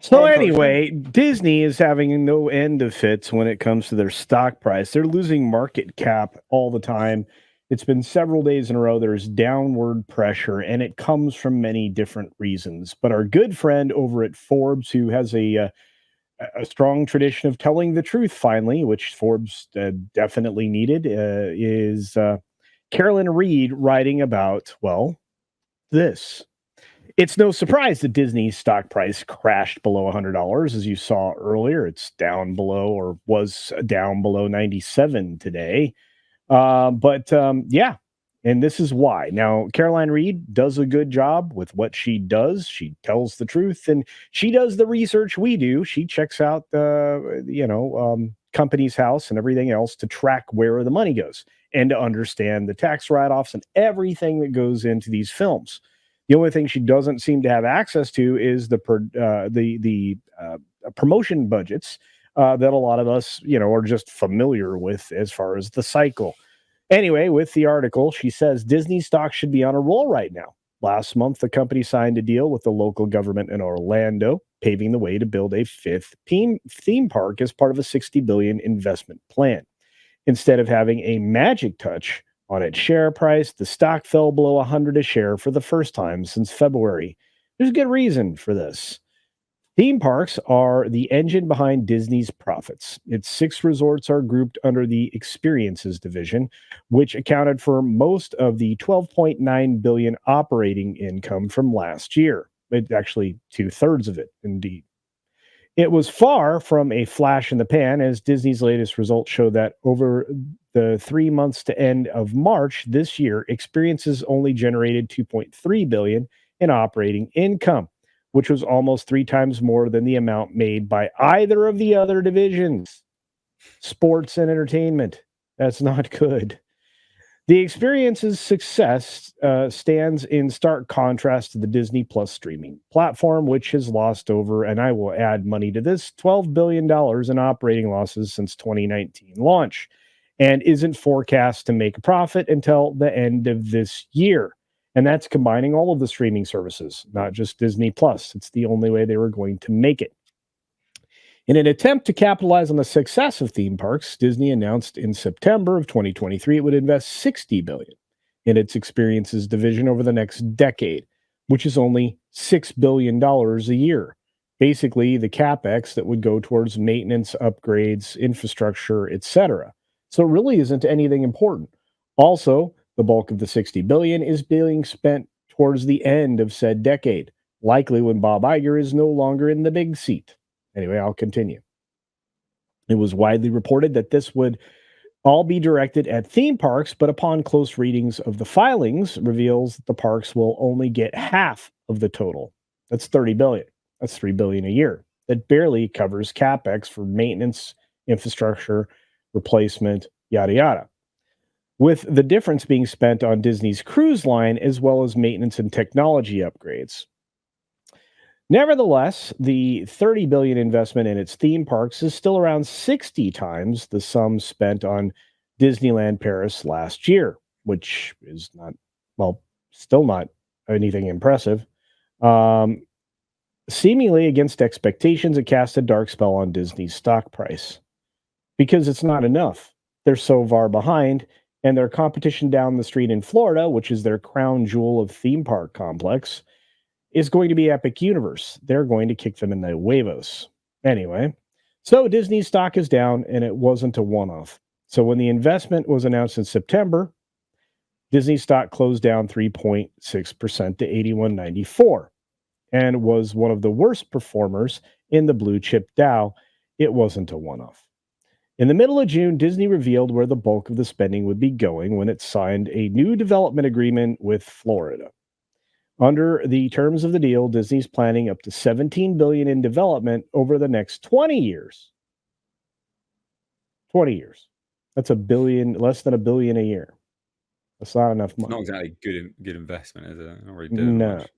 So And Coach Kim. anyway, Disney is having no end of fits when it comes to their stock price. They're losing market cap all the time. It's been several days in a row. There's downward pressure, and it comes from many different reasons. But our good friend over at Forbes, who has a strong tradition of telling the truth, finally, which Forbes definitely needed, is Carolyn Reed writing about, well, this. It's no surprise that Disney's stock price crashed below $100. As you saw earlier, it's down below or was down below 97 today. Yeah, and this is why. Now, Caroline Reed does a good job with what she does. She tells the truth, and she does the research we do. She checks out company's house and everything else to track where the money goes and to understand the tax write-offs and everything that goes into these films. The only thing she doesn't seem to have access to is the promotion budgets that a lot of us, are just familiar with as far as the cycle. Anyway, with the article, she says Disney stock should be on a roll right now. Last month, the company signed a deal with the local government in Orlando, paving the way to build a fifth theme park as part of a $60 billion investment plan. Instead of having a magic touch on its share price, the stock fell below 100 a share for the first time since February. There's a good reason for this. Theme parks are the engine behind Disney's profits. Its six resorts are grouped under the experiences division, which accounted for most of the 12.9 billion operating income from last year. It actually two-thirds of it, indeed. It was far from a flash in the pan, as Disney's latest results show that over the 3 months to end of March this year, experiences only generated 2.3 billion in operating income, which was almost three times more than the amount made by either of the other divisions. Sports and entertainment. That's not good. The experience's success stands in stark contrast to the Disney Plus streaming platform, which has lost over, and I will add money to this, $12 billion in operating losses since 2019 launch, and isn't forecast to make a profit until the end of this year. And that's combining all of the streaming services, not just Disney Plus. It's the only way they were going to make it. In an attempt to capitalize on the success of theme parks, Disney announced in September of 2023 it would invest $60 billion in its experiences division over the next decade, which is only $6 billion a year. Basically, the capex that would go towards maintenance, upgrades, infrastructure, etc. So it really isn't anything important. Also, the bulk of the $60 billion is being spent towards the end of said decade, likely when Bob Iger is no longer in the big seat. Anyway, I'll continue. It was widely reported that this would all be directed at theme parks, but upon close readings of the filings, reveals that the parks will only get half of the total. That's 30 billion. That's 3 billion a year. That barely covers capex for maintenance, infrastructure, replacement, yada yada. With the difference being spent on Disney's cruise line as well as maintenance and technology upgrades. Nevertheless, the 30 billion investment in its theme parks is still around 60 times the sum spent on Disneyland Paris last year, which is not, well, still not anything impressive. Seemingly against expectations, it cast a dark spell on Disney's stock price because it's not enough. They're so far behind, and their competition down the street in Florida, which is their crown jewel of theme park complex, is going to be Epic Universe. They're going to kick them in the huevos. Anyway, so Disney's stock is down, and it wasn't a one-off. So when the investment was announced in September, Disney stock closed down 3.6% to 81.94 and was one of the worst performers in the blue chip Dow. It wasn't a one-off. In the middle of June, Disney revealed where the bulk of the spending would be going when it signed a new development agreement with Florida. Under the terms of the deal, Disney's planning up to $17 billion in development over the next 20 years. 20 years. That's less than $1 billion a year. That's not enough money. It's not exactly good investment, is it? Not really doing much.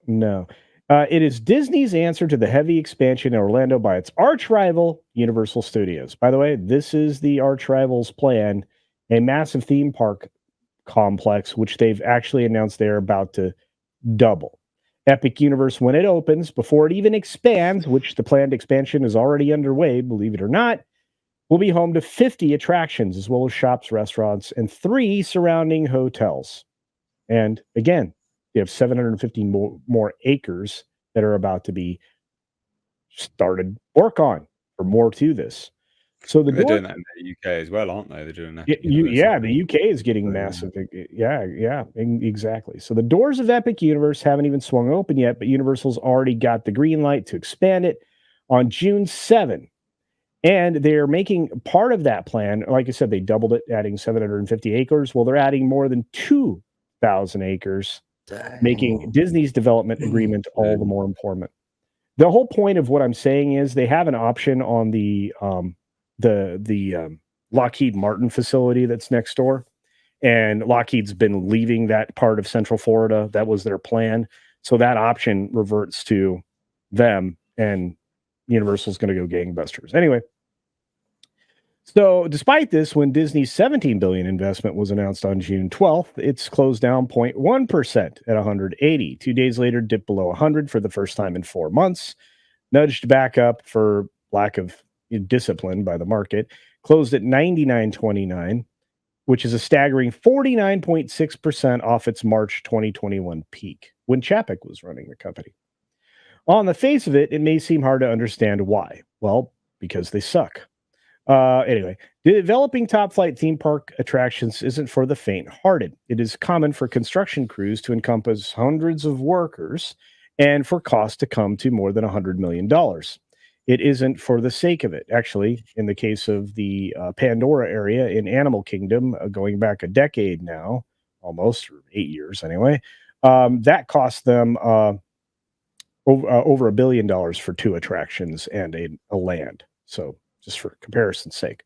No. It is Disney's answer to the heavy expansion in Orlando by its arch rival, Universal Studios. By the way, this is the arch rival's plan, a massive theme park complex, which they've actually announced they're about to double. Epic Universe, when it opens, before it even expands, which the planned expansion is already underway, believe it or not, will be home to 50 attractions, as well as shops, restaurants, and 3 surrounding hotels. And again, they have 750 more acres that are about to be started work on, or more to this. So they're doing that in the UK as well, aren't they? They're doing that. The UK is getting massive. Yeah, exactly. So the doors of Epic Universe haven't even swung open yet, but Universal's already got the green light to expand it on June 7. And they're making part of that plan. Like I said, they doubled it, adding 750 acres. Well, they're adding more than 2,000 acres, making Disney's development agreement all the more important. The whole point of what I'm saying is they have an option on the Lockheed Martin facility that's next door, and Lockheed's been leaving that part of Central Florida. That was their plan, so that option reverts to them, and Universal's going to go gangbusters anyway. So, despite this, when Disney's $17 billion investment was announced on June 12th, it's closed down 0.1% at 180. 2 days later, dipped below 100 for the first time in 4 months, nudged back up for lack of discipline by the market, closed at 99.29, which is a staggering 49.6% off its March 2021 peak when Chapek was running the company. On the face of it, it may seem hard to understand why. Well, because they suck. Anyway, developing top flight theme park attractions isn't for the faint-hearted. It is common for construction crews to encompass hundreds of workers and for costs to come to more than $100 million. It isn't for the sake of it. Actually, in the case of the Pandora area in Animal Kingdom, going back a decade now, almost, or 8 years anyway, that cost them over $1 billion for 2 attractions and a land. So, just for comparison's sake.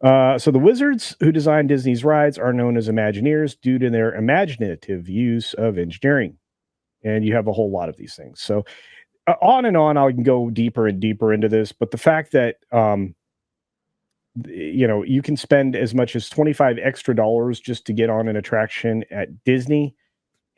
So the wizards who design Disney's rides are known as Imagineers due to their imaginative use of engineering. And you have a whole lot of these things. So on and on, I can go deeper and deeper into this. But the fact that, you can spend as much as $25 extra just to get on an attraction at Disney.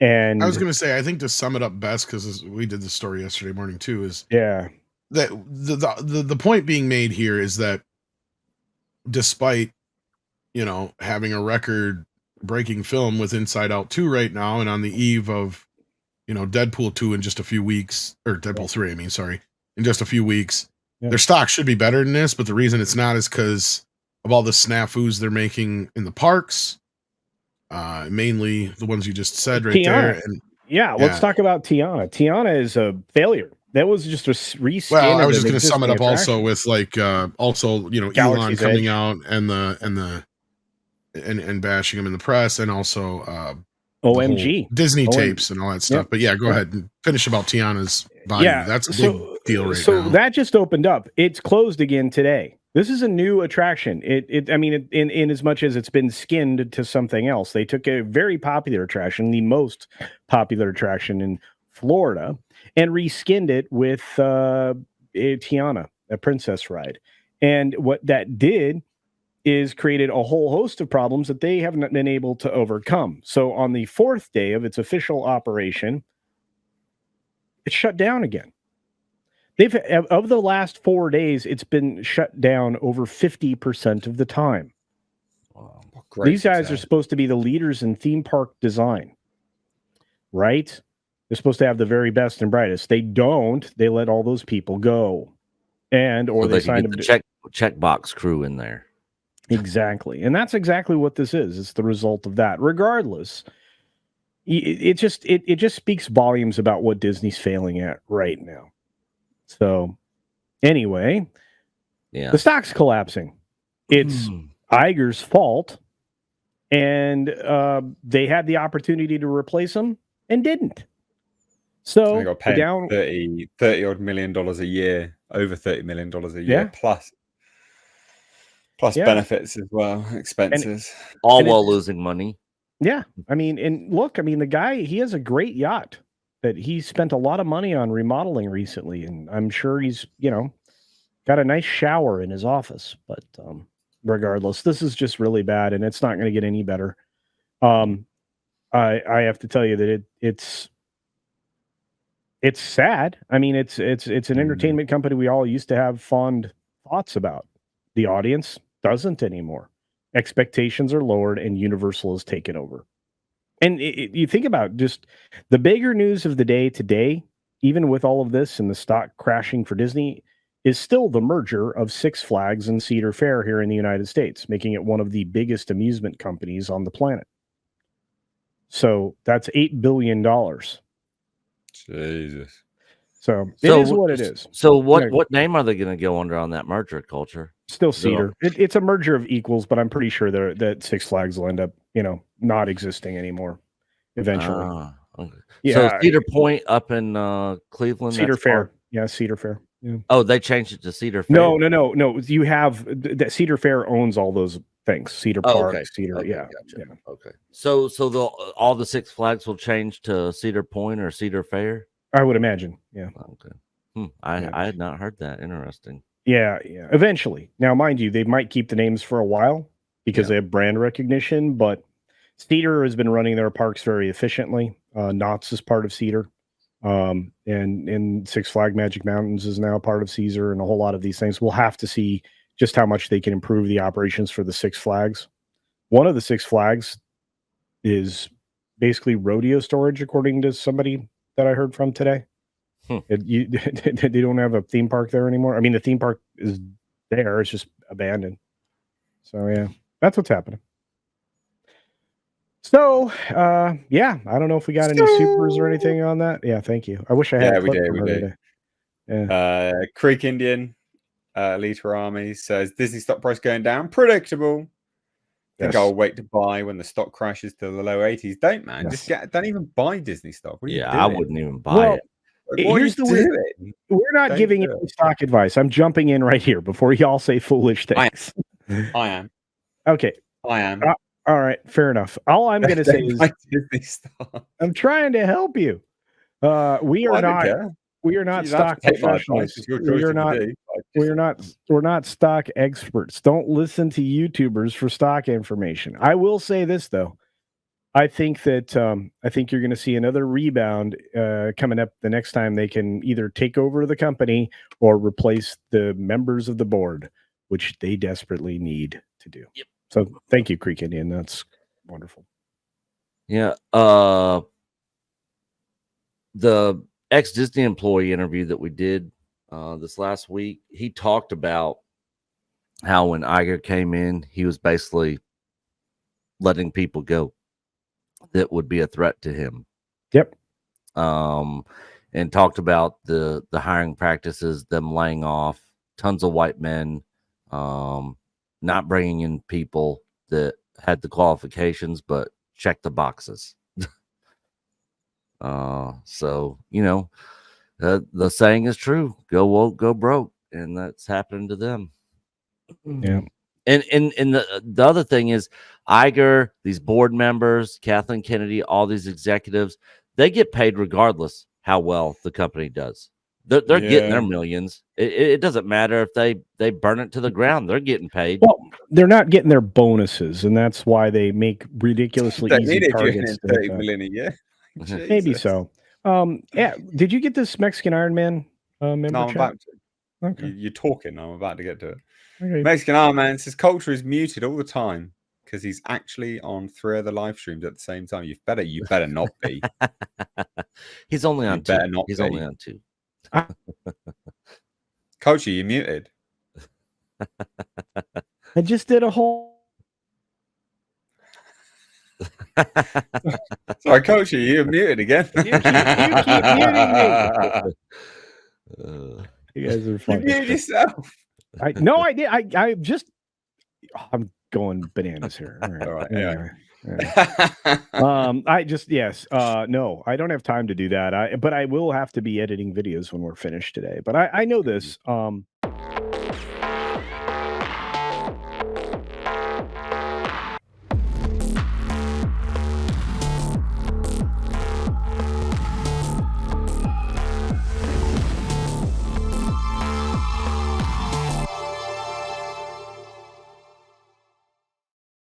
And I was going to say, I think to sum it up best, because we did the story yesterday morning too, is that the point being made here is that despite having a record breaking film with Inside Out 2 right now, and on the eve of Deadpool 2 in just a few weeks, or Deadpool 3 in just a few weeks, their stock should be better than this, but the reason it's not is because of all the snafus they're making in the parks, mainly the ones you just said right Tiana. there. And let's talk about Tiana. Tiana is a failure. That was just a reskin. Well, I was just going to sum it up also with Elon coming out and bashing him in the press, and also OMG Disney tapes and all that stuff. But go ahead and finish about Tiana's body. That's a big deal right now. So that just opened up. It's closed again today. This is a new attraction. In as much as it's been skinned to something else, they took a very popular attraction, the most popular attraction in Florida, and reskinned it with Tiana, a princess ride. And what that did is created a whole host of problems that they haven't been able to overcome. So on the 4th day of its official operation, it shut down again. Of the last 4 days, it's been shut down over 50% of the time. Wow. These guys are supposed to be the leaders in theme park design, right? They're supposed to have the very best and brightest. They don't. They let all those people go, or they signed the checkbox crew in there. Exactly, and that's exactly what this is. It's the result of that. Regardless, it just speaks volumes about what Disney's failing at right now. So, anyway, the stock's collapsing. It's Iger's fault, and they had the opportunity to replace him and didn't. So they got paid down $30 odd million a year, over $30 million a year, plus benefits as well, expenses, while losing money. Yeah, the guy, he has a great yacht that he spent a lot of money on remodeling recently, and I'm sure he's got a nice shower in his office. But regardless, this is just really bad, and it's not going to get any better. I have to tell you that it's It's sad. I mean, it's an entertainment company we all used to have fond thoughts about. The audience doesn't anymore. Expectations are lowered, and Universal has taken over. And you think about just the bigger news of the day today, even with all of this and the stock crashing for Disney, is still the merger of Six Flags and Cedar Fair here in the United States, making it one of the biggest amusement companies on the planet. So that's $8 billion. Jesus. So it is what it is. So what name are they going to go under on that merger, Culture? Still Cedar. It's a merger of equals, but I'm pretty sure that Six Flags will end up, not existing anymore eventually. Okay. Yeah. So Cedar Point up in Cleveland. Cedar Fair. Yeah, Cedar Fair. Yeah. Oh, they changed it to Cedar Fair. No. You have that Cedar Fair owns all those things. Cedar Park, okay. Cedar. Okay, yeah. gotcha. Yeah. Okay. So all the Six Flags will change to Cedar Point or Cedar Fair? I would imagine. Yeah. Okay. I had not heard that. Interesting. Yeah. Eventually. Now, mind you, they might keep the names for a while because they have brand recognition, but Cedar has been running their parks very efficiently. Knott's is part of Cedar. And Six Flag Magic Mountains is now part of Caesar, and a whole lot of these things. We'll have to see just how much they can improve the operations for the Six Flags. One of the Six Flags is basically rodeo storage, according to somebody that I heard from today. They don't have a theme park there anymore. I mean, the theme park is there; it's just abandoned. So yeah, that's what's happening. So, I don't know if we got any supers or anything on that. Yeah, thank you. I wish I had. We did. Yeah. Creek Indian, Elite Army says Disney stock price going down. Predictable. Think I'll wait to buy when the stock crashes to the low 80s. Don't, man. Yes. Just don't even buy Disney stock. I wouldn't even buy it. Here's the weird. We're not giving any stock advice. I'm jumping in right here before y'all say foolish things. I am. Okay. I am. All right, fair enough. All I'm going to say is I'm trying to help you. We are not stock professionals. We're not stock experts. Don't listen to YouTubers for stock information. I will say this though. I think you're going to see another rebound coming up the next time they can either take over the company or replace the members of the board, which they desperately need to do. Yep. So thank you, Creek Indian. That's wonderful. Yeah. The ex-Disney employee interview that we did this last week, he talked about how when Iger came in, he was basically letting people go that would be a threat to him. Yep. And talked about the hiring practices, them laying off tons of white men, not bringing in people that had the qualifications, but check the boxes. So, the saying is true. Go woke, go broke. And that's happening to them. Yeah. And the other thing is Iger, these board members, Kathleen Kennedy, all these executives, they get paid regardless how well the company does. They're getting their millions. It doesn't matter if they burn it to the ground. They're getting paid. Well, they're not getting their bonuses, and that's why they make ridiculously easy targets. 30 million a year. Maybe so. Did you get this Mexican Iron Man member? No, I'm about to. Okay. You're talking. I'm about to get to it. Okay. Mexican Iron Man says Culture is muted all the time because he's actually on 3 other live streams at the same time. You better not be. He's only on 2. He's only on 2. Culture, you muted. I just did a whole. Sorry, Culture, you're muted again. You keep muting me. You guys are funny. You muted yourself. I did. I'm going bananas here. All right. Yeah. No, I don't have time to do that. But I will have to be editing videos when we're finished today. But I know this.